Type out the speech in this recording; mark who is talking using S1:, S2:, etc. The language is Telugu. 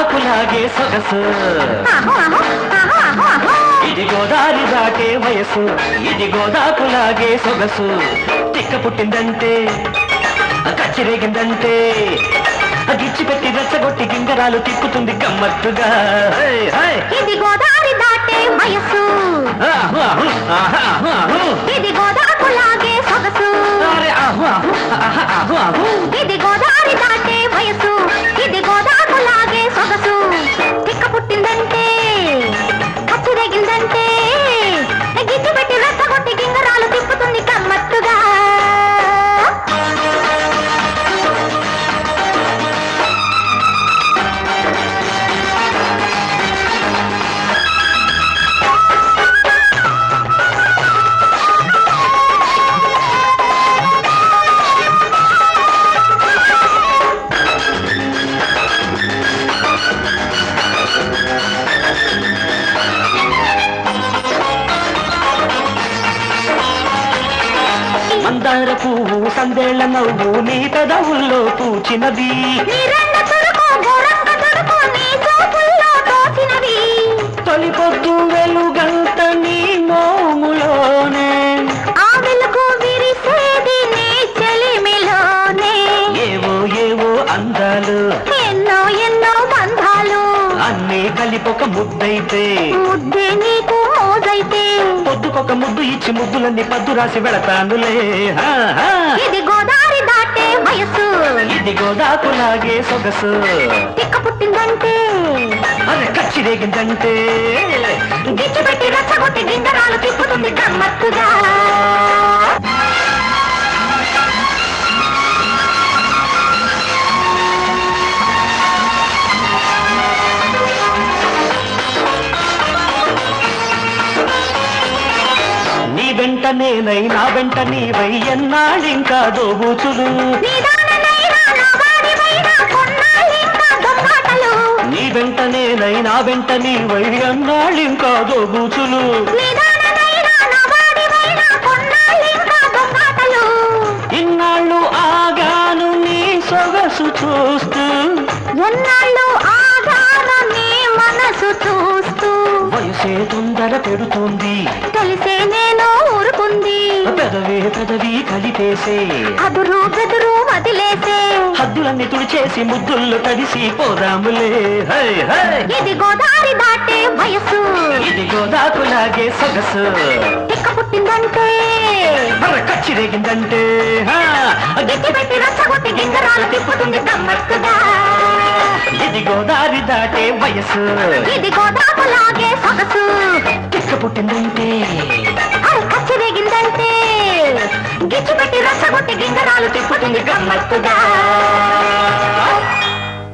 S1: గోదాకులాగే సొగసు ఇది గోదారి దాటే వయసు ఇది గోదాకులాగే సొగసు తిక్క పుట్టిందంటే కచ్చిరేగిందంటే గిచ్చి పెట్టి రెచ్చగొట్టి గింగరాలు తిప్పుతుంది గమ్మత్తుగా
S2: ఇది గోదారి దాటే వయసు ఇది గోదాకులాగే సొగసు ఇది గోదారి దాటే వయసు ఇది గోదాకులాగే సొగసు తిక్క పుట్టిందంటే కచ్చిరేగిందంటే గిచ్చి పెట్టి రెచ్చగొట్టి గింగరాలు తిప్పుతుంది గమ్మత్తుగా
S1: మందార పువ్వు సందేళ్ల నవ్వు నీ పెదవుల్లో పూచినది తొలి పొద్దు వెలుగంత నీ మోములోనే
S2: ఆ వెలుగు విరిసేది నీ చెలిమిలోనే
S1: ఏవో ఏవో అందాలు
S2: ఎన్నో ఎన్నో బంధాలు
S1: అన్నీ కలిపొక ముద్దైతే
S2: ముద్దే నీకు మోజైతే
S1: పొద్దుకొక ముద్దు ఇచ్చి ముద్దులన్నీ పద్దు రాసి వెళతానులే
S2: ఇది గోదారి దాటే వయసు
S1: ఇది గోదాకులాగే సొగసు
S2: తిక్క పుట్టిందంటే
S1: అరే కచ్చిరేగిందంటే
S2: గిచ్చి పెట్టి రెచ్చగొట్టి గింగరాలు తిప్పుతుంది గమ్మత్తుగా
S1: నీ వెంట నేనై నా వెంట నీవై ఎన్నాళ్ళింకా దోబూచులు నీ వెంట నేనై నా వెంట నీవై ఎన్నాళ్ళింకా దోబూచులు ఇన్నాళ్ళు ఆగాను నీ సొగసు చూస్తూ
S2: ఎన్నాళ్ళు ఆగాను నీ మనసు చూస్తూ
S1: వయసే తొందర పెడుతుంది
S2: తెలిసే నేను ఊరుకుంది
S1: పెదవి కలిపేసే
S2: అదురు బెదురు వదిలేసే
S1: హద్దులన్నీ తుడిచేసి ముద్దుల్లో తడిసి పోదాములే
S2: ఇది గోదారి దాటే వయసు
S1: ఇది గోదాకులాగే సొగసు
S2: తిక్క పుట్టిందంటే
S1: కచ్చిరేగిందంటే
S2: గిచ్చి పెట్టి రెచ్చగొట్టి గింగరాలు తిప్పుతుంది గమ్మత్తుగా
S1: ఇది గోదారి దాటే వయసు
S2: ఇది గోదాకులాగే సొగసు
S1: తిక్క పుట్టిందంటే
S2: కచ్చిరేగిందంటే గిచ్చి పెట్టి రెచ్చగొట్టి గింగరాలు తిప్పుతుంది గమ్మత్తుగా